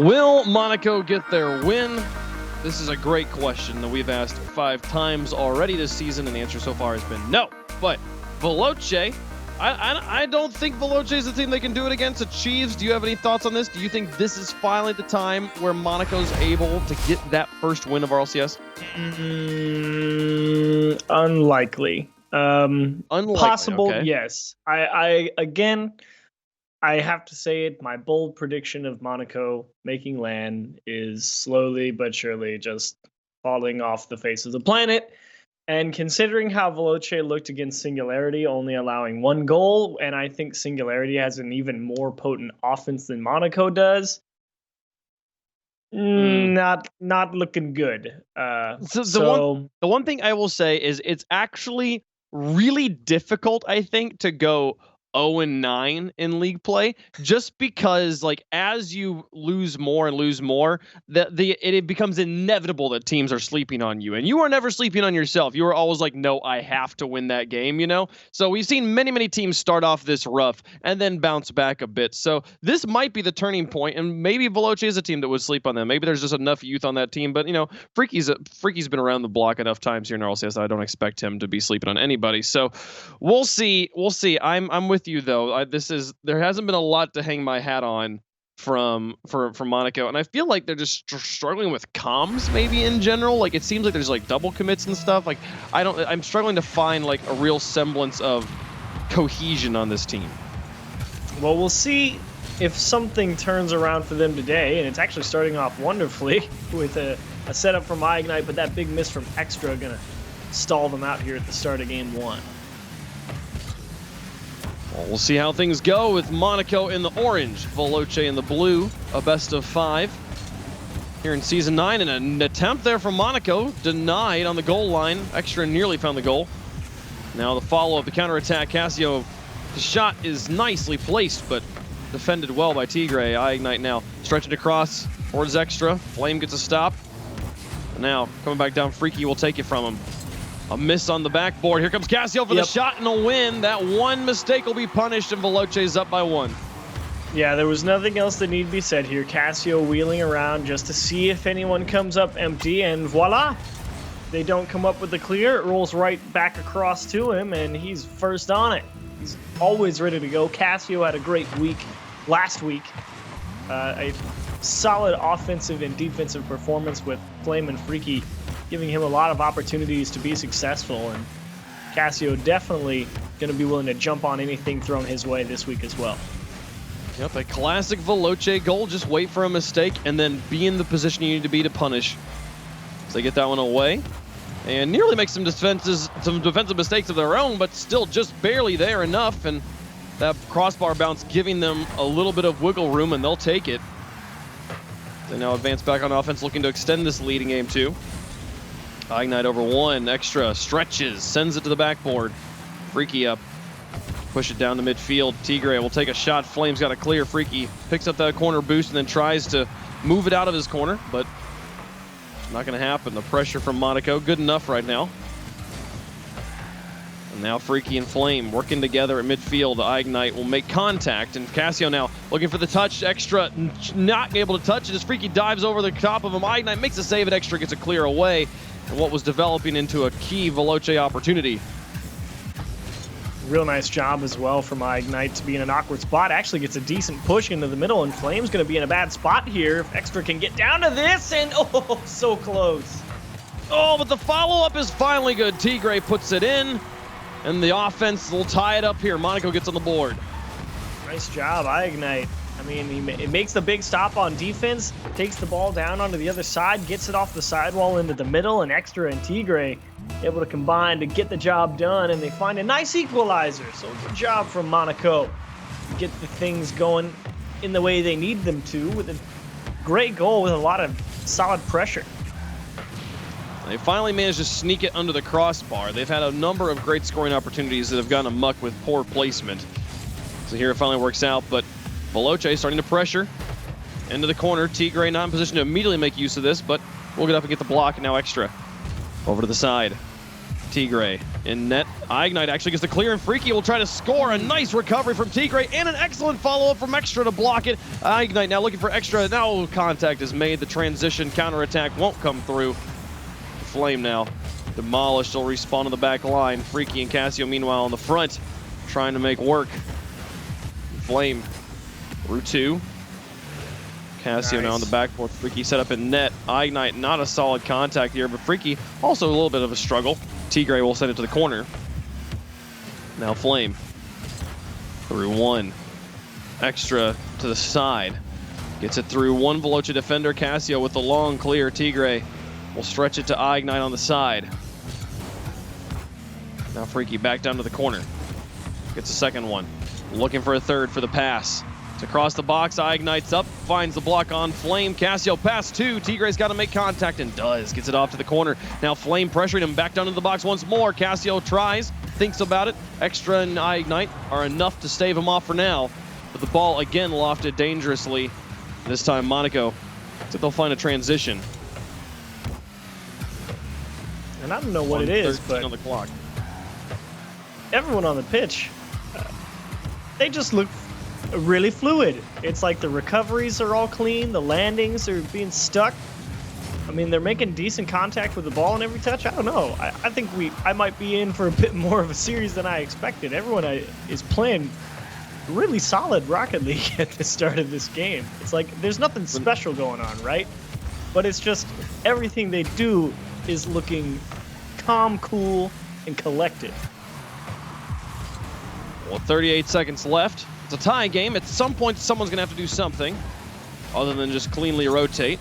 Will Monaco get their win? This is a great question that we've asked 5 times already this season, and the answer so far has been no. But Veloce, I don't think Veloce is the team they can do it against. The Chiefs, do you have any thoughts on this? Do you think this is finally the time where Monaco's able to get that first win of RLCS? Unlikely. Unlikely. Possible, okay. yes. I have to say it. My bold prediction of Monaco making LAN is slowly but surely just falling off the face of the planet. And considering how Veloce looked against Singularity, only allowing 1 goal, and I think Singularity has an even more potent offense than Monaco does, not looking good. The one thing I will say is it's actually really difficult, I think, to go 0-9 in league play, just because like as you lose more, it becomes inevitable that teams are sleeping on you, and you are never sleeping on yourself. You are always like, no, I have to win that game, you know. So we've seen many teams start off this rough and then bounce back a bit. So this might be the turning point, and maybe Veloce is a team that would sleep on them. Maybe there's just enough youth on that team, but you know, Freaky's been around the block enough times here in RLCS that I don't expect him to be sleeping on anybody. So we'll see. I'm with you though. There hasn't been a lot to hang my hat on from Monaco, and I feel like they're just struggling with comms maybe in general. Like it seems like there's like double commits and stuff. Like I'm struggling to find like a real semblance of cohesion on this team. Well, we'll see if something turns around for them today, and it's actually starting off wonderfully with a setup from Ignite, but that big miss from Extra gonna stall them out here at the start of game 1. Well, we'll see how things go with Monaco in the orange, Veloce in the blue, a best of 5 here in Season 9, and an attempt there from Monaco, denied on the goal line. Extra nearly found the goal. Now the follow-up, the counterattack, Casio, the shot is nicely placed, but defended well by Tigre. Ignite now stretching across towards Extra. Flame gets a stop. And now coming back down, Freaky will take it from him. A miss on the backboard. Here comes Casio for the shot and a win. That one mistake will be punished, and Veloce's up by 1. Yeah, there was nothing else that needed to be said here. Casio wheeling around just to see if anyone comes up empty, and voila! They don't come up with the clear. It rolls right back across to him, and he's first on it. He's always ready to go. Casio had a great week last week. A solid offensive and defensive performance with Flame and Freaky, giving him a lot of opportunities to be successful, and Casio definitely going to be willing to jump on anything thrown his way this week as well. Yep, a classic Veloce goal. Just wait for a mistake and then be in the position you need to be to punish. So they get that one away and nearly make some defensive mistakes of their own, but still just barely there enough, and that crossbar bounce giving them a little bit of wiggle room, and they'll take it. They now advance back on offense, looking to extend this lead in game 2. Ignite over 1, Extra stretches, sends it to the backboard. Freaky up, push it down to midfield. Tigre will take a shot. Flame's got a clear. Freaky picks up that corner boost and then tries to move it out of his corner, but not going to happen. The pressure from Monaco, good enough right now. And now Freaky and Flame working together at midfield. Ignite will make contact, and Casio now looking for the touch. Extra not able to touch it as Freaky dives over the top of him. Ignite makes a save, and Extra gets a clear away. And what was developing into a key Veloce opportunity. Real nice job as well from Ignite to be in an awkward spot. Actually gets a decent push into the middle, and Flame's going to be in a bad spot here if Extra can get down to this, and oh, so close. Oh, but the follow-up is finally good. Tigre puts it in, and the offense will tie it up here. Monaco gets on the board. Nice job, Ignite. I mean, it makes the big stop on defense, takes the ball down onto the other side, gets it off the sidewall into the middle, and Extra and Tigre able to combine to get the job done, and they find a nice equalizer. So good job from Monaco to get the things going in the way they need them to, with a great goal with a lot of solid pressure. They finally managed to sneak it under the crossbar. They've had a number of great scoring opportunities that have gone amok with poor placement. So here it finally works out, but Veloce starting to pressure into the corner. Tigre not in position to immediately make use of this, but we'll get up and get the block, and now Extra over to the side. Tigray in net. Ignite actually gets the clear, and Freaky will try to score. A nice recovery from Tigray and an excellent follow-up from Extra to block it. Ignite now looking for Extra. Now contact is made. The transition counterattack won't come through. Flame now demolished. He'll respawn on the back line. Freaky and Casio meanwhile on the front trying to make work. Flame through 2. Casio now on the backboard. Freaky set up in net. Ignite, not a solid contact here, but Freaky also a little bit of a struggle. Tigray will send it to the corner. Now Flame through 1. Extra to the side. Gets it through 1 Veloce defender. Casio with the long clear. Tigray will stretch it to Ignite on the side. Now Freaky back down to the corner. Gets a second one. Looking for a third for the pass. It's across the box. Ignite's up. Finds the block on Flame. Casio pass 2. Tigray's got to make contact and does. Gets it off to the corner. Now Flame pressuring him back down to the box once more. Casio tries. Thinks about it. Extra and Ignite are enough to stave him off for now. But the ball again lofted dangerously. This time Monaco. So they'll find a transition. And I don't know what it is, but on the clock. Everyone on the pitch, they just look really fluid. It's like the recoveries are all clean, the landings are being stuck. I mean, they're making decent contact with the ball in every touch. I don't know. I think I might be in for a bit more of a series than I expected. Everyone is playing really solid Rocket League at the start of this game. It's like there's nothing special going on, right? But it's just everything they do is looking calm, cool, and collected. Well, 38 seconds left. It's a tie game. At some point, someone's going to have to do something other than just cleanly rotate.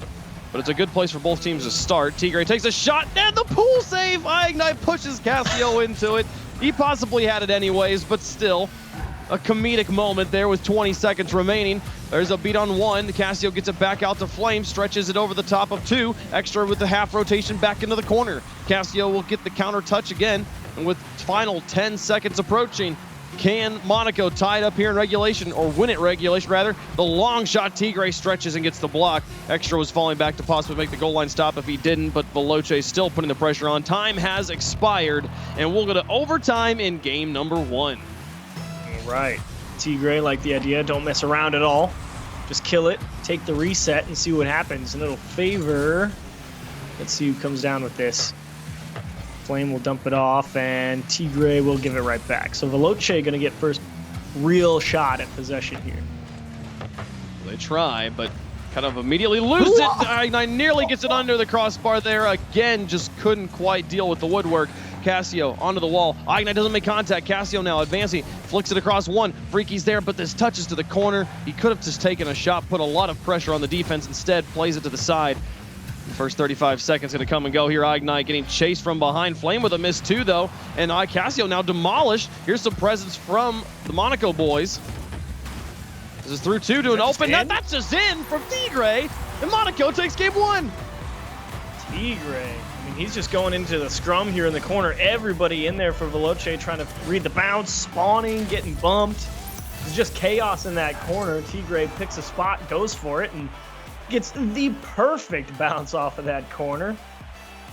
But it's a good place for both teams to start. Tigray takes a shot, and the pool save! Ignite pushes Casio into it. He possibly had it anyways, but still, a comedic moment there with 20 seconds remaining. There's a beat on 1. Casio gets it back out to Flame, stretches it over the top of 2. Extra with the half rotation back into the corner. Casio will get the counter touch again, and with final 10 seconds approaching, can Monaco tie it up here in regulation, or win it regulation rather? The long shot, Tigray stretches and gets the block. Extra was falling back to possibly make the goal line stop if he didn't, but Veloce still putting the pressure on. Time has expired, and we'll go to overtime in game number 1. All right. Tigray like the idea. Don't mess around at all. Just kill it, take the reset, and see what happens. And it'll favor... Let's see who comes down with this. Flame will dump it off, and Tigray will give it right back. So Veloce going to get first real shot at possession here. They try, but kind of immediately lose it. Ignite nearly gets it under the crossbar there. Again, just couldn't quite deal with the woodwork. Casio onto the wall. Ignite doesn't make contact. Casio now advancing, flicks it across 1. Freaky's there, but this touches to the corner. He could have just taken a shot, put a lot of pressure on the defense. Instead, plays it to the side. The first 35 seconds going to come and go here. Ignite getting chased from behind. Flame with a miss too, though. And Casio now demolished. Here's some presence from the Monaco boys. This is through 2 to an open net. That's just in from Tigray. And Monaco takes game 1. Tigray. I mean, he's just going into the scrum here in the corner. Everybody in there for Veloce trying to read the bounce, spawning, getting bumped. It's just chaos in that corner. Tigray picks a spot, goes for it, and gets the perfect bounce off of that corner.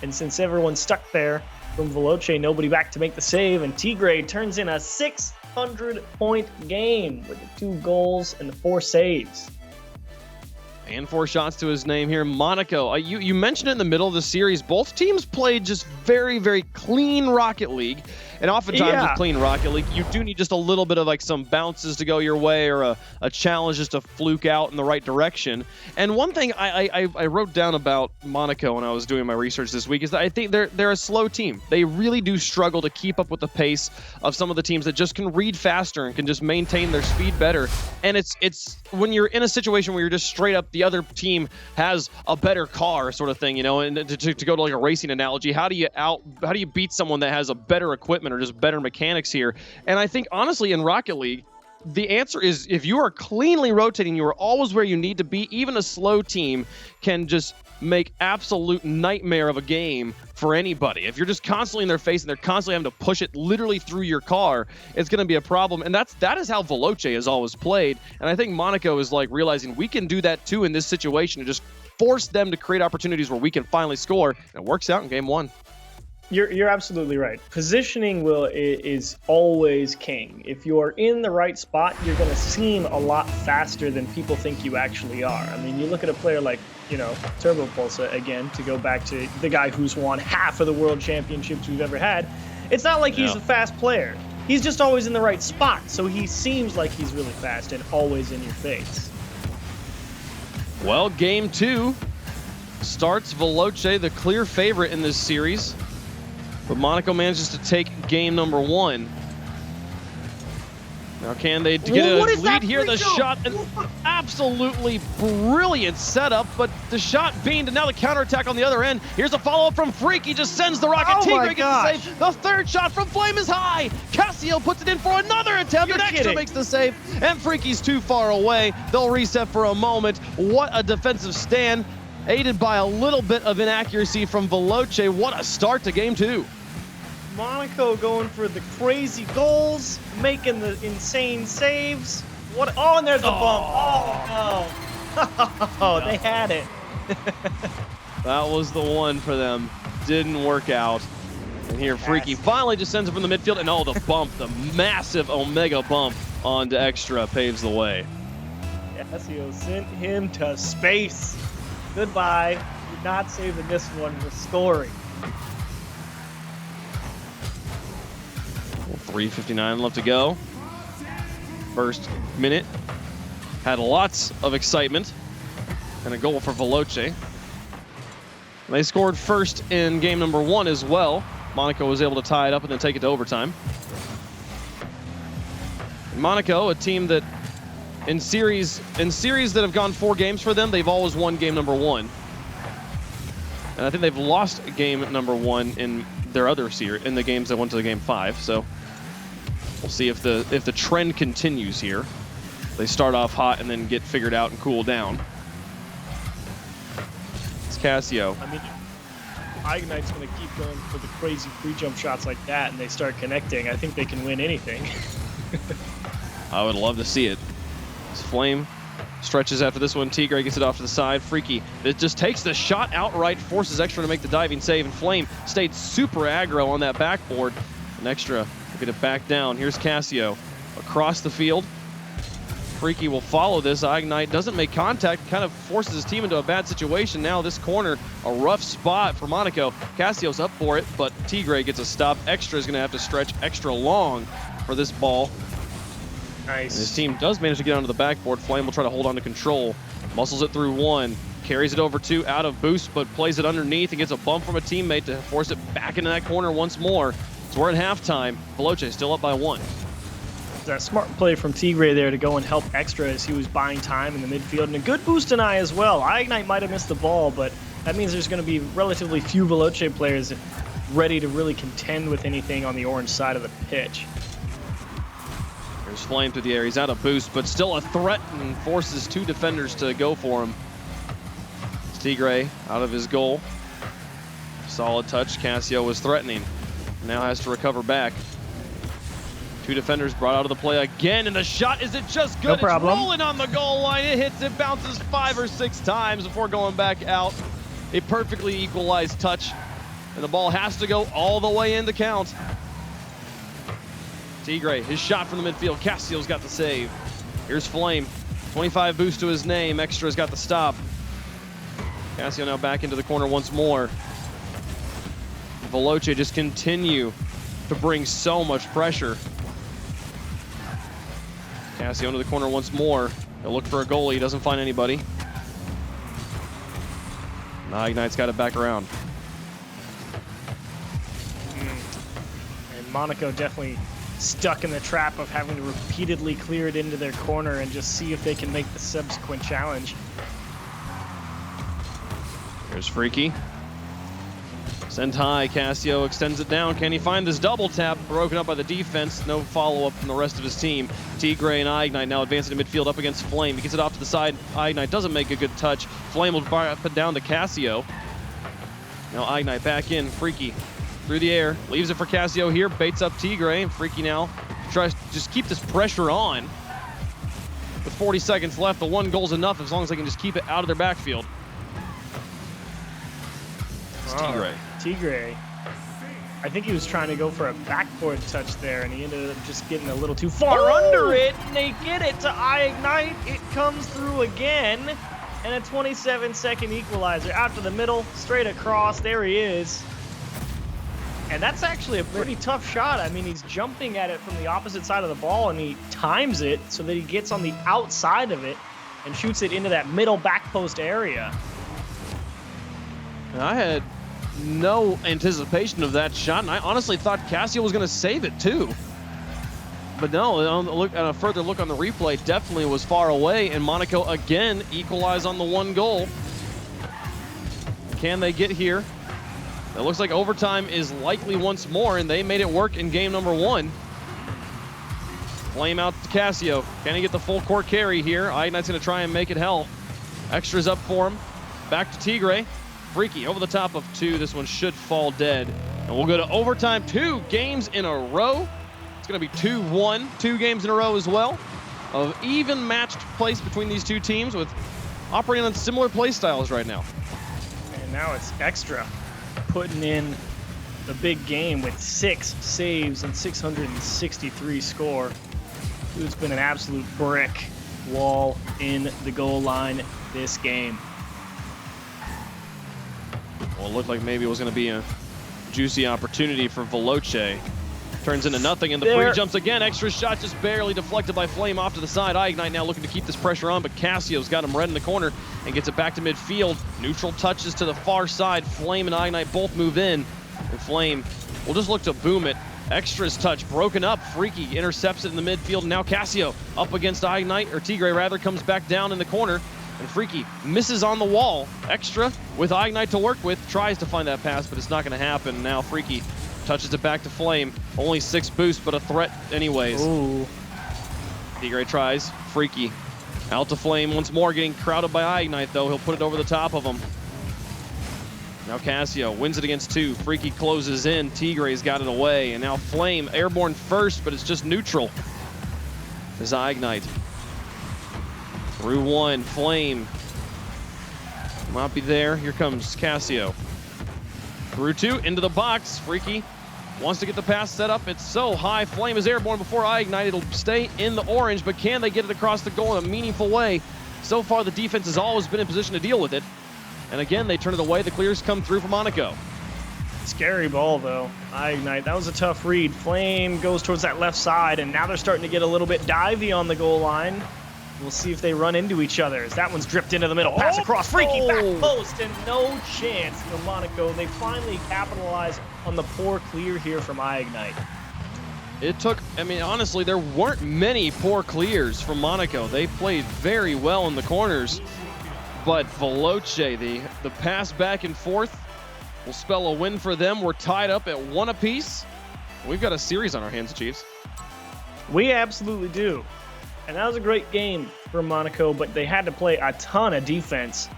And since everyone's stuck there from Veloce, nobody back to make the save, and Tigray turns in a 600-point game with the 2 goals and the 4 saves. And 4 shots to his name here. Monaco, you mentioned it in the middle of the series. Both teams played just very, very clean Rocket League. And oftentimes with clean Rocket League, you do need just a little bit of like some bounces to go your way, or a challenge just to fluke out in the right direction. And one thing I wrote down about Monaco when I was doing my research this week is that I think they're a slow team. They really do struggle to keep up with the pace of some of the teams that just can read faster and can just maintain their speed better. And it's when you're in a situation where you're just straight up the other team has a better car sort of thing, you know, and to go to like a racing analogy, how do you beat someone that has a better equipment or just better mechanics here? And I think honestly in Rocket League, the answer is if you are cleanly rotating, you are always where you need to be. Even a slow team can just make absolute nightmare of a game for anybody. If you're just constantly in their face and they're constantly having to push it literally through your car, it's going to be a problem. And that is how Veloce has always played. And I think Monaco is like realizing we can do that too in this situation and just force them to create opportunities where we can finally score. And it works out in game 1. You're absolutely right. Positioning is always king. If you're in the right spot, you're going to seem a lot faster than people think you actually are. I mean, you look at a player like, Turbo Pulsa, again, to go back to the guy who's won half of the world championships we've ever had. It's not like he's a fast player. He's just always in the right spot, so he seems like he's really fast and always in your face. Well, game 2 starts Veloce, the clear favorite in this series. But Monaco manages to take game number 1. Now can they get a lead here? The shot, an absolutely brilliant setup, but the shot beamed, and now the counterattack on the other end. Here's a follow-up from Freaky, just sends the rocket. Tigre gets the save. The third shot from Flame is high. Cassio puts it in for another attempt, and Extra makes the save, and Freaky's too far away. They'll reset for a moment. What a defensive stand, aided by a little bit of inaccuracy from Veloce. What a start to game 2. Monaco going for the crazy goals, making the insane saves. What? Oh, and there's the bump. Oh, no. Oh, they had it. That was the one for them. Didn't work out. And here, Freaky finally just sends it from the midfield, and the bump, the massive Omega bump onto Extra paves the way. Cassio sent him to space. Goodbye. You're not saving this one. Restoring. 3:59 left to go. First minute had lots of excitement and a goal for Veloce. They scored first in game number 1 as well. Monaco was able to tie it up and then take it to overtime. Monaco, a team that in series that have gone 4 games for them, they've always won game number 1. And I think they've lost game number 1 in their other series, in the games that went to the game 5. So we'll see if the trend continues here. They start off hot and then get figured out and cool down. It's Cassio. I mean, Ignite's going to keep going for the crazy pre-jump shots like that, and they start connecting. I think they can win anything. I would love to see it. This Flame stretches after this one. Tigre gets it off to the side. Freaky, it just takes the shot outright, forces Extra to make the diving save, and Flame stayed super aggro on that backboard. And Extra get it back down. Here's Cassio across the field. Freaky will follow this. Ignite doesn't make contact, kind of forces his team into a bad situation. Now this corner, a rough spot for Monaco. Cassio's up for it, but Tigre gets a stop. Extra is going to have to stretch extra long for this ball. Nice. And his team does manage to get onto the backboard. Flame will try to hold on to control. Muscles it through 1. Carries it over 2, out of boost, but plays it underneath and gets a bump from a teammate to force it back into that corner once more. So we're at halftime. Veloce still up by 1. That smart play from Tigre there to go and help Extra as he was buying time in the midfield, and a good boost in eye as well. Ignite might have missed the ball, but that means there's going to be relatively few Veloce players ready to really contend with anything on the orange side of the pitch. There's Flame through the air. He's out of boost, but still a threat and forces 2 defenders to go for him. It's Tigre out of his goal. Solid touch. Cassio was threatening. Now has to recover back. 2 defenders brought out of the play again, and the shot, is it just good? No problem. It's rolling on the goal line. It hits, it bounces 5 or 6 times before going back out. A perfectly equalized touch, and the ball has to go all the way in to count. Tigre, his shot from the midfield. Cassio's got the save. Here's Flame. 25 boost to his name. Extra's got the stop. Cassio now back into the corner once more. Veloce just continue to bring so much pressure. Cassio into the corner once more. He'll look for a goalie. He doesn't find anybody. Now Ignite's got it back around. And Monaco definitely stuck in the trap of having to repeatedly clear it into their corner and just see if they can make the subsequent challenge. Here's Freaky. Sent high. Cassio extends it down. Can he find this double tap? Broken up by the defense. No follow-up from the rest of his team. Tigre and Ignite now advancing to midfield up against Flame. He gets it off to the side. Ignite doesn't make a good touch. Flame will put it down to Cassio. Now Ignite back in. Freaky through the air. Leaves it for Cassio here. Baits up Tigre. And Freaky now tries to just keep this pressure on. With 40 seconds left, the 1 goal's enough as long as they can just keep it out of their backfield. It's Tigre. Tigre I think he was trying to go for a backboard touch there, and he ended up just getting a little too far under it, and they get it to ignite. It comes through again, and a 27-second equalizer out to the middle, straight across. There he is. And that's actually a pretty tough shot. I mean, he's jumping at it from the opposite side of the ball, and he times it so that he gets on the outside of it and shoots it into that middle back post area. I had no anticipation of that shot, and I honestly thought Cassio was going to save it too. But no, on a further look on the replay, definitely was far away, and Monaco again equalize on the one goal. Can they get here? It looks like overtime is likely once more, and they made it work in game number 1. Flame out to Cassio. Can he get the full court carry here? Ignite's going to try and make it hell. Extras up for him. Back to Tigre. Freaky over the top of 2. This one should fall dead. And we'll go to overtime. 2 games in a row. It's going to be 2-1. 2 games in a row as well. Of even matched place between these two teams with operating on similar play styles right now. And now it's Extra putting in the big game with 6 saves and 663 score. Dude's been an absolute brick wall in the goal line this game. Well, it looked like maybe it was going to be a juicy opportunity for Veloce. Turns into nothing, and the free jumps again. Extra shot just barely deflected by Flame off to the side. Ignite now looking to keep this pressure on, but Cassio's got him right in the corner and gets it back to midfield. Neutral touches to the far side. Flame and Ignite both move in, and Flame will just look to boom it. Extra's touch broken up. Freaky intercepts it in the midfield, and now Cassio up against Ignite, or Tigre rather, comes back down in the corner. And Freaky misses on the wall. Extra, with Ignite to work with, tries to find that pass, but it's not going to happen. Now Freaky touches it back to Flame. Only 6 boosts, but a threat anyways. Ooh. Tigre tries. Freaky out to Flame once more, getting crowded by Ignite, though. He'll put it over the top of him. Now Cassio wins it against 2. Freaky closes in. Tigre's got it away. And now Flame airborne first, but it's just neutral. There's Ignite. Through 1, Flame might be there. Here comes Cassio. Through 2, into the box. Freaky wants to get the pass set up. It's so high. Flame is airborne before Ignite. It'll stay in the orange, but can they get it across the goal in a meaningful way? So far, the defense has always been in position to deal with it. And again, they turn it away. The clears come through for Monaco. Scary ball, though. Ignite, that was a tough read. Flame goes towards that left side, and now they're starting to get a little bit divey on the goal line. We'll see if they run into each other. As that one's dripped into the middle. Pass across. Freaky back post, and no chance for Monaco. They finally capitalize on the poor clear here from Ignite. It took, I mean, honestly, there weren't many poor clears from Monaco. They played very well in the corners. But Veloce, the pass back and forth will spell a win for them. We're tied up at 1 apiece. We've got a series on our hands, Chiefs. We absolutely do. And that was a great game for Monaco, but they had to play a ton of defense.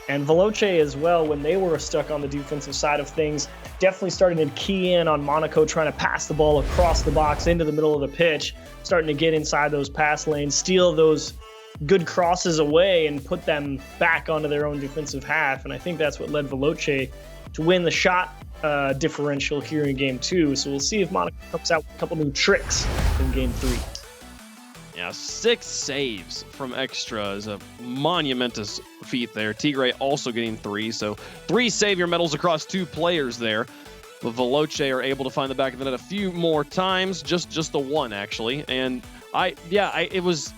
And Veloce as well, when they were stuck on the defensive side of things, definitely starting to key in on Monaco trying to pass the ball across the box into the middle of the pitch, starting to get inside those pass lanes, steal those good crosses away and put them back onto their own defensive half. And I think that's what led Veloce to win the shot differential here in game 2. So we'll see if Monaco comes out with a couple new tricks in game 3. Yeah, 6 saves from Extra is a monumentous feat there. Tigre also getting 3, so 3 savior medals across 2 players there. But Veloce are able to find the back of the net a few more times, just the 1 actually. And it was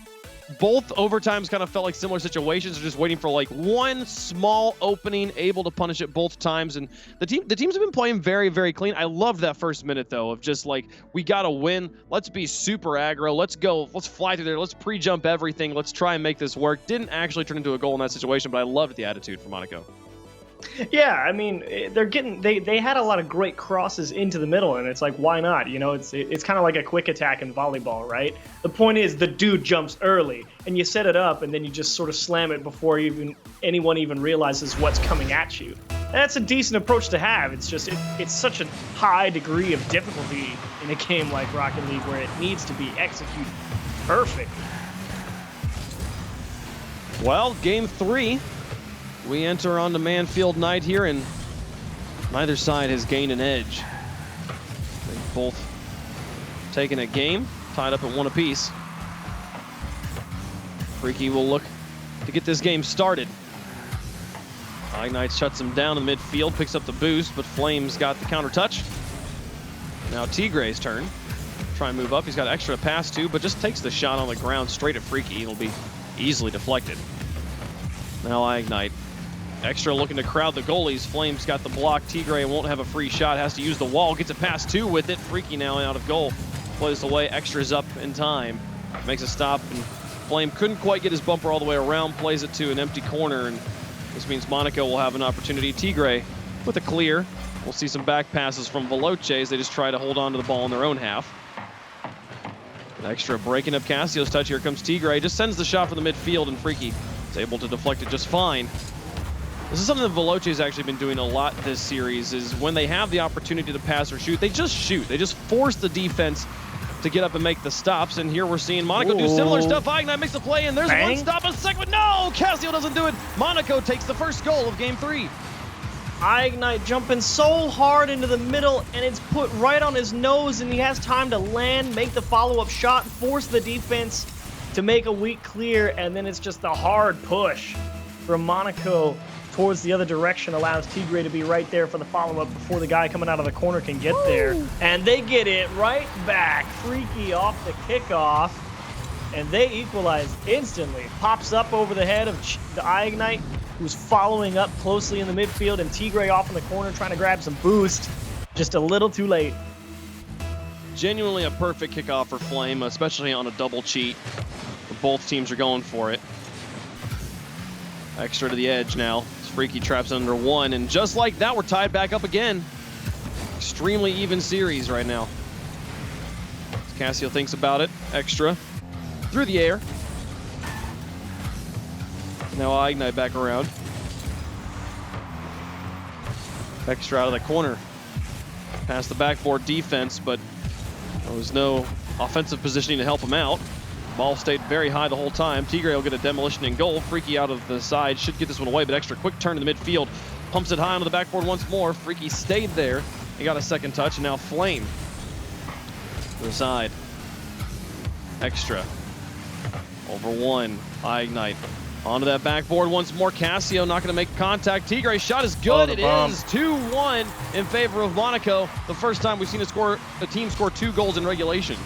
both overtimes kind of felt like similar situations, just waiting for like one small opening, able to punish it both times. And the teams have been playing very, very clean. I loved that first minute though, of just like, we got to win. Let's be super aggro. Let's go. Let's fly through there. Let's pre-jump everything. Let's try and make this work. Didn't actually turn into a goal in that situation, but I loved the attitude from Monaco. Yeah, I mean, they had a lot of great crosses into the middle, and it's like, why not? You know, it's kind of like a quick attack in volleyball, right? The point is the dude jumps early, and you set it up, and then you just sort of slam it before anyone even realizes what's coming at you. And that's a decent approach to have. It's just it's such a high degree of difficulty in a game like Rocket League where it needs to be executed perfectly. Well, game 3. We enter onto Manfield night here, and neither side has gained an edge. Both taking a game, tied up at 1 apiece. Freaky will look to get this game started. Ignite shuts him down in the midfield, picks up the boost, but Flame's got the counter touch. Now Tigre's turn. Try and move up. He's got extra to pass to, but just takes the shot on the ground straight at Freaky. It'll be easily deflected. Now Ignite. Extra looking to crowd the goalies. Flame's got the block. Tigre won't have a free shot. Has to use the wall. Gets it past 2 with it. Freaky now out of goal. Plays away. Extra's up in time. Makes a stop, and Flame couldn't quite get his bumper all the way around. Plays it to an empty corner, and this means Monaco will have an opportunity. Tigre with a clear. We'll see some back passes from Veloce as they just try to hold on to the ball in their own half. Extra breaking up Cassio's touch. Here comes Tigre. Just sends the shot from the midfield, and Freaky is able to deflect it just fine. This is something that Veloce's actually been doing a lot this series, is when they have the opportunity to pass or shoot, they just shoot. They just force the defense to get up and make the stops, and here we're seeing Monaco do similar stuff. Ignite makes the play, and there's one stop, a second, but no! Cassio doesn't do it. Monaco takes the first goal of Game 3. Ignite jumping so hard into the middle, and it's put right on his nose, and he has time to land, make the follow-up shot, force the defense to make a weak clear, and then it's just a hard push from Monaco towards the other direction, allows Tigre to be right there for the follow-up before the guy coming out of the corner can get there. And they get it right back. Freaky off the kickoff, and they equalize instantly. Pops up over the head of the Ignite, who's following up closely in the midfield, and Tigre off in the corner trying to grab some boost. Just a little too late. Genuinely a perfect kickoff for Flame, especially on a double cheat. Both teams are going for it. Extra to the edge now. Freaky traps under 1, and just like that, we're tied back up again. Extremely even series right now. Cassio thinks about it. Extra through the air. Now Ignite back around. Extra out of the corner. Past the backboard defense, but there was no offensive positioning to help him out. Ball stayed very high the whole time. Tigre will get a demolition in goal. Freaky out of the side, should get this one away, but Extra quick turn to the midfield. Pumps it high onto the backboard once more. Freaky stayed there. He got a second touch, and now Flame to the side. Extra over 1. Ignite onto that backboard once more. Cassio not going to make contact. Tigre's shot is good. It is 2-1 in favor of Monaco. The first time we've seen a team score 2 goals in regulation.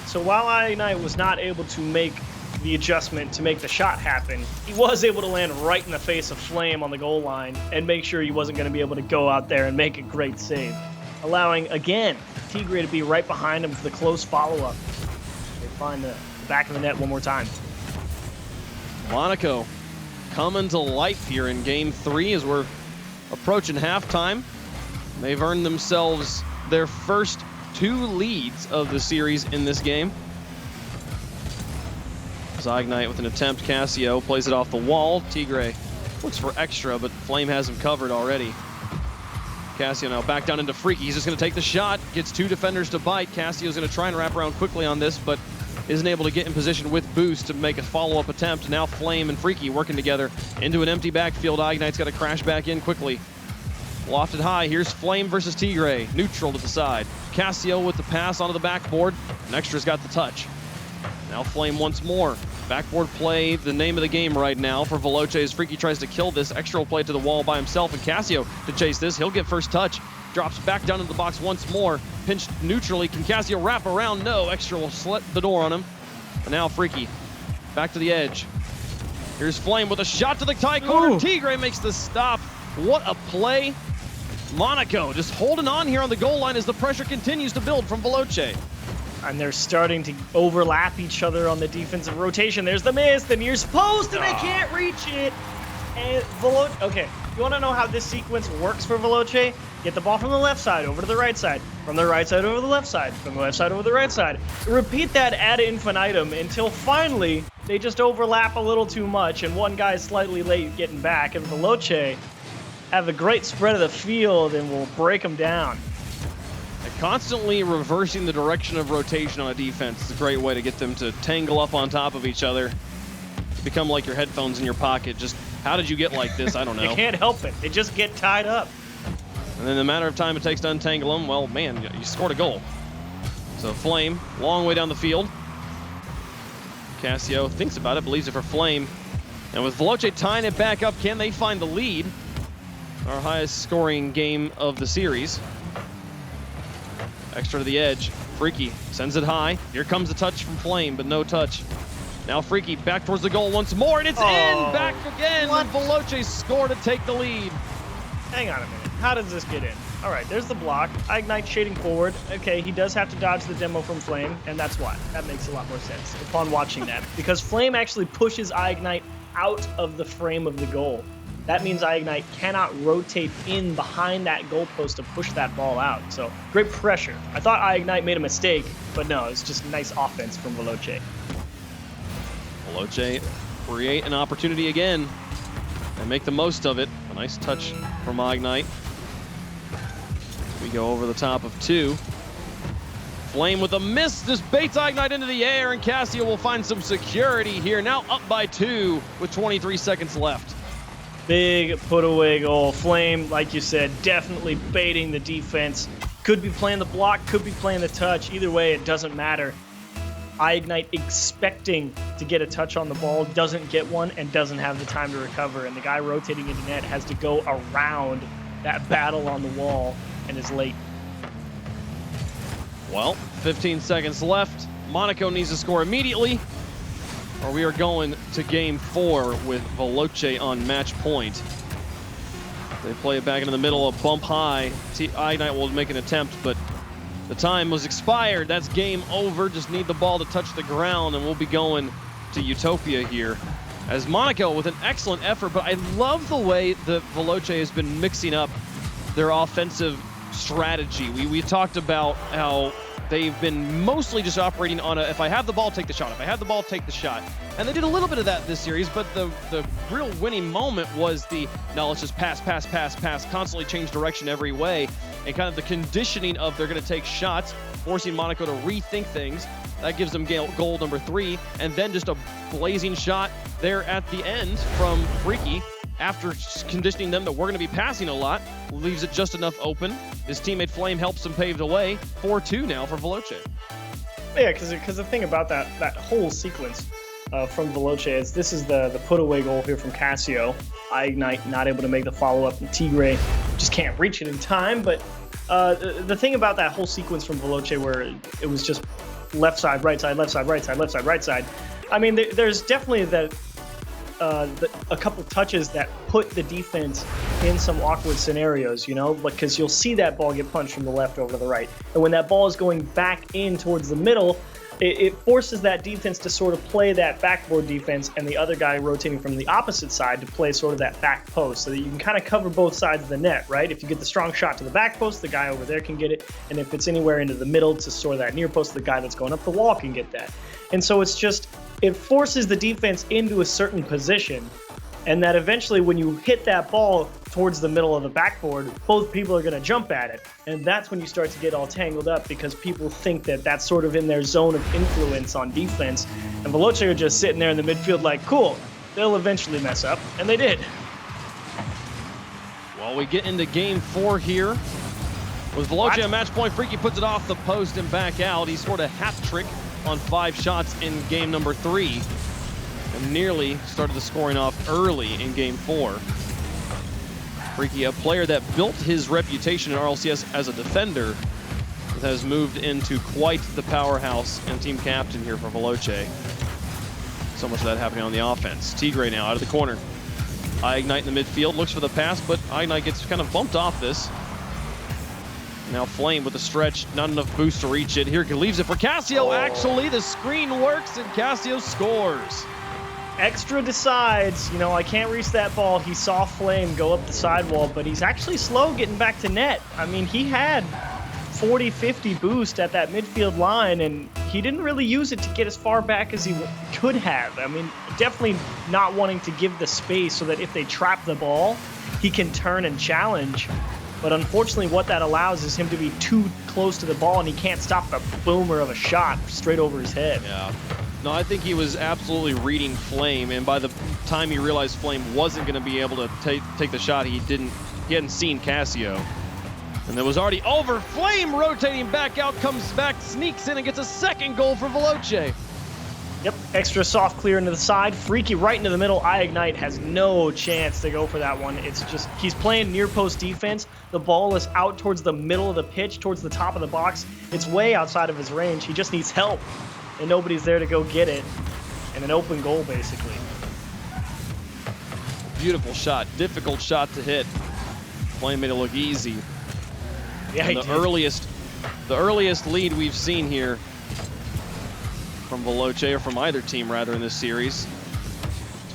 So while Ignite was not able to make the adjustment to make the shot happen, he was able to land right in the face of Flame on the goal line and make sure he wasn't going to be able to go out there and make a great save, allowing, again, Tigre to be right behind him for the close follow-up. They find the back of the net one more time. Monaco coming to life here in Game 3 as we're approaching halftime. They've earned themselves their first 2 leads of the series in this game. Ignite with an attempt. Cassio plays it off the wall. Tigre looks for Extra, but Flame has him covered already. Cassio now back down into Freaky. He's just going to take the shot. Gets 2 defenders to bite. Cassio's going to try and wrap around quickly on this, but isn't able to get in position with boost to make a follow-up attempt. Now Flame and Freaky working together into an empty backfield. Ignite's got to crash back in quickly. Lofted high. Here's Flame versus Tigre. Neutral to the side. Cassio with the pass onto the backboard. And Extra's got the touch. Now Flame once more. Backboard play, the name of the game right now for Veloce as Freaky tries to kill this. Extra will play it to the wall by himself, and Cassio to chase this. He'll get first touch. Drops back down into the box once more. Pinched neutrally. Can Cassio wrap around? No. Extra will slit the door on him. And now Freaky back to the edge. Here's Flame with a shot to the tie corner. Tigre makes the stop. What a play. Monaco just holding on here on the goal line as the pressure continues to build from Veloce. And they're starting to overlap each other on the defensive rotation. There's the miss, the near post, and they can't reach it. And Veloce, okay, you want to know how this sequence works for Veloce? Get the ball from the left side over to the right side, from the right side over the left side, from the left side over the right side. Repeat that ad infinitum until finally they just overlap a little too much, and one guy's slightly late getting back, and Veloce have a great spread of the field and will break them down. Constantly reversing the direction of rotation on a defense is a great way to get them to tangle up on top of each other. Become like your headphones in your pocket. Just how did you get like this? I don't know. You can't help it. They just get tied up. And then the matter of time it takes to untangle him, well, man, you scored a goal. So Flame, long way down the field. Cassio thinks about it, believes it for Flame. And with Veloce tying it back up, can they find the lead? Our highest scoring game of the series. Extra to the edge. Freaky sends it high. Here comes the touch from Flame, but no touch. Now Freaky back towards the goal once more, and it's in! Back again! What? Veloce scored to take the lead. Hang on a minute. How does this get in? All right, there's the block. Ignite shading forward. Okay, he does have to dodge the demo from Flame, and that's why. That makes a lot more sense upon watching that. Because Flame actually pushes Ignite out of the frame of the goal. That means Ignite cannot rotate in behind that goalpost to push that ball out. So, great pressure. I thought Ignite made a mistake, but no, it's just nice offense from Veloce. Veloce create an opportunity again and make the most of it. A nice touch from Ignite. We go over the top of two. Flame with a miss, just baits Ignite into the air, and Cassio will find some security here. Now up by 2 with 23 seconds left. Big put away goal. Flame, like you said, definitely baiting the defense. Could be playing the block, could be playing the touch. Either way, it doesn't matter. Ignite expecting to get a touch on the ball, doesn't get one, and doesn't have the time to recover. And the guy rotating into net has to go around that battle on the wall and is late. Well, 15 seconds left. Monaco needs to score immediately, or we are going to game 4 with Veloce on match point. They play it back into the middle, a bump high. Ignite will make an attempt, but the time was expired. That's game over. Just need the ball to touch the ground, and we'll be going to Utopia here. As Monaco with an excellent effort, but I love the way that Veloce has been mixing up their offensive strategy. We talked about how they've been mostly just operating on a, if I have the ball, take the shot. If I have the ball, take the shot. And they did a little bit of that this series, but the real winning moment was the, now let's just pass, constantly change direction every way, and kind of the conditioning of they're going to take shots, forcing Monaco to rethink things. That gives them goal number 3, and then just a blazing shot there at the end from Freaky. After conditioning them that we're going to be passing a lot, leaves it just enough open. His teammate Flame helps him pave the way. 4-2 now for Veloce. Yeah, because the thing about that whole sequence from Veloce is this is the put-away goal here from Cassio. Ignite not able to make the follow-up, and Tigre just can't reach it in time. But the thing about that whole sequence from Veloce where it was just left side, right side, left side, right side, left side, right side. I mean, there's definitely a couple touches that put the defense in some awkward scenarios, you know, because you'll see that ball get punched from the left over to the right. And when that ball is going back in towards the middle, it forces that defense to sort of play that backboard defense, and the other guy rotating from the opposite side to play sort of that back post, so that you can kind of cover both sides of the net, right? If you get the strong shot to the back post, the guy over there can get it. And if it's anywhere into the middle to sort of that near post, the guy that's going up the wall can get that. And so it's just, it forces the defense into a certain position, and that eventually when you hit that ball towards the middle of the backboard, both people are going to jump at it. And that's when you start to get all tangled up, because people think that that's sort of in their zone of influence on defense. And Veloce are just sitting there in the midfield like, cool, they'll eventually mess up. And they did. Well, we get into game 4 here. With Veloce on match point, Freaky puts it off the post and back out. He scored a hat trick on 5 shots in game number 3. And nearly started the scoring off early in game 4. Freaky, a player that built his reputation in RLCS as a defender, has moved into quite the powerhouse and team captain here for Veloce. So much of that happening on the offense. Tigre now out of the corner. Ignite in the midfield, looks for the pass, but Ignite gets kind of bumped off this. Now Flame with the stretch, not enough boost to reach it. Here, he leaves it for Cassio. Actually, the screen works and Cassio scores. Extra decides, you know, I can't reach that ball. He saw Flame go up the sidewall, but he's actually slow getting back to net. I mean, he had 40-50 boost at that midfield line, and he didn't really use it to get as far back as he could have. I mean, definitely not wanting to give the space so that if they trap the ball, he can turn and challenge. But unfortunately, what that allows is him to be too close to the ball, and he can't stop the boomer of a shot straight over his head. Yeah. No, I think he was absolutely reading Flame, and by the time he realized Flame wasn't going to be able to take the shot, he hadn't seen Cassio. And it was already over. Flame rotating back out, comes back, sneaks in, and gets a second goal for Veloce. Yep, extra soft clear into the side. Freaky right into the middle. Ignite has no chance to go for that one. It's just, he's playing near post defense. The ball is out towards the middle of the pitch, towards the top of the box. It's way outside of his range. He just needs help, and nobody's there to go get it. And an open goal, basically. Beautiful shot, difficult shot to hit. Flame made it look easy. Yeah, the earliest lead we've seen here from Veloce, or from either team rather, in this series.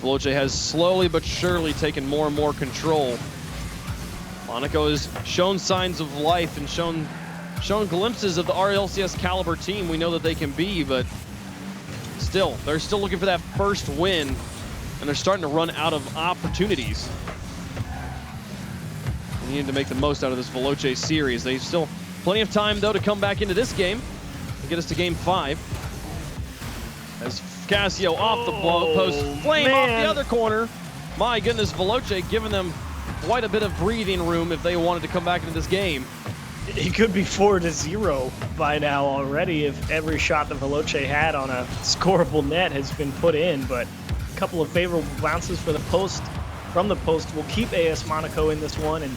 Veloce has slowly but surely taken more and more control. Monaco has shown signs of life and shown glimpses of the RLCS caliber team we know that they can be, but still, they're still looking for that first win, and they're starting to run out of opportunities. They need to make the most out of this Veloce series. They still plenty of time, though, to come back into this game and get us to game 5. As Cassio off the post, Flame off the other corner. My goodness, Veloce giving them quite a bit of breathing room if they wanted to come back into this game. It could be 4-0 by now already if every shot that Veloce had on a scoreable net has been put in, but a couple of favorable bounces for the post, from the post, will keep AS Monaco in this one, and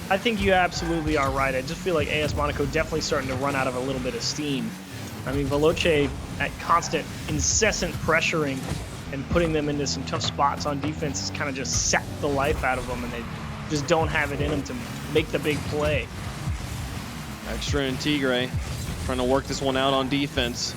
I think you absolutely are right. I just feel like AS Monaco definitely starting to run out of a little bit of steam. I mean, Veloce at constant, incessant pressuring and putting them into some tough spots on defense has kind of just sapped the life out of them, and they just don't have it in them to make the big play. Extra and Tigre trying to work this one out on defense.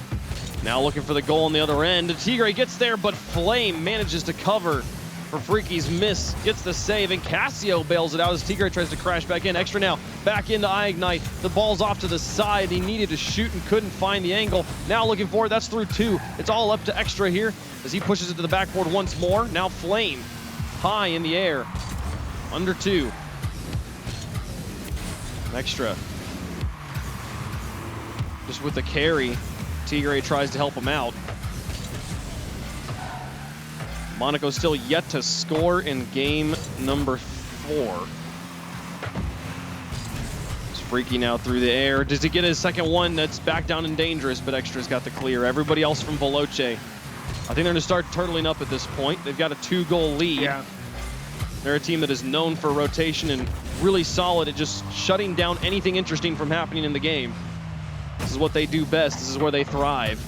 Now looking for the goal on the other end. Tigre gets there, but Flame manages to cover for Freaky's miss. Gets the save, and Cassio bails it out as Tigre tries to crash back in. Extra now, back into Ignite. The ball's off to the side. He needed to shoot and couldn't find the angle. Now looking for it. That's through 2. It's all up to Extra here as he pushes it to the backboard once more. Now Flame high in the air. Under 2. Extra just with the carry. Tigre tries to help him out. Monaco still yet to score in game number 4. It's Freaky now through the air. Does he get his second one? That's back down and dangerous, but Extra's got the clear. Everybody else from Veloce, I think they're going to start turtling up at this point. They've got a 2-goal lead. Yeah. They're a team that is known for rotation and really solid at just shutting down anything interesting from happening in the game. This is what they do best. This is where they thrive.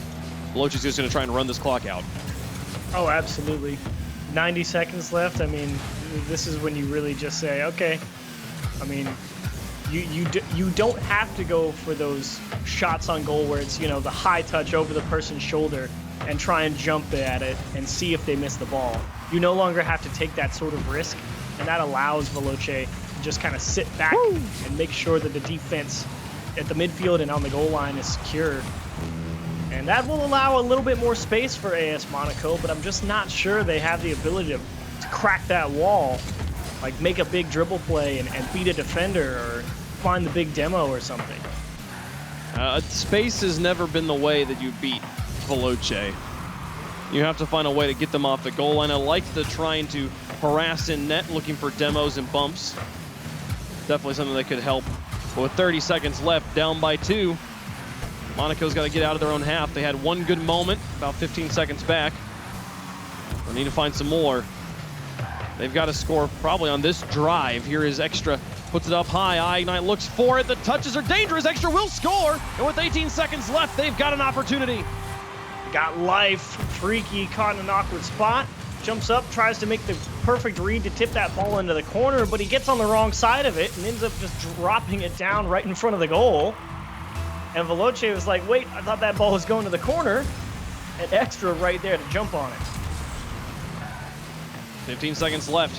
Veloci's just going to try and run this clock out. Oh, absolutely. 90 seconds left. I mean, this is when you really just say, okay. I mean, you don't have to go for those shots on goal where it's, you know, the high touch over the person's shoulder and try and jump at it and see if they miss the ball. You no longer have to take that sort of risk, and that allows Veloce to just kind of sit back and make sure that the defense at the midfield and on the goal line is secure. And that will allow a little bit more space for AS Monaco, but I'm just not sure they have the ability to crack that wall, like make a big dribble play and beat a defender or find the big demo or something. Space has never been the way that you beat Veloce. You have to find a way to get them off the goal line. I like the trying to harass in net, looking for demos and bumps. Definitely something that could help. But with 30 seconds left, down by 2, Monaco's got to get out of their own half. They had one good moment, about 15 seconds back. They need to find some more. They've got to score probably on this drive. Here is Extra, puts it up high. Ignite looks for it. The touches are dangerous. Extra will score. And with 18 seconds left, they've got an opportunity. Got life. Freaky caught in an awkward spot. Jumps up, tries to make the perfect read to tip that ball into the corner, but he gets on the wrong side of it and ends up just dropping it down right in front of the goal. And Veloce was like, wait, I thought that ball was going to the corner. And Extra right there to jump on it. 15 seconds left.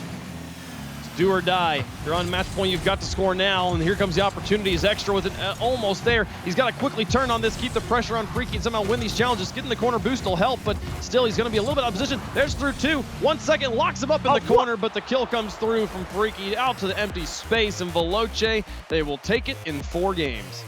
It's do or die. You're on match point, you've got to score now. And here comes the opportunity. Is Extra with it almost there. He's got to quickly turn on this, keep the pressure on Freaky, and somehow win these challenges. Getting the corner boost will help, but still he's going to be a little bit out of position. There's through 2. 1 second, locks him up in the corner, but the kill comes through from Freaky out to the empty space. And Veloce, they will take it in 4 games.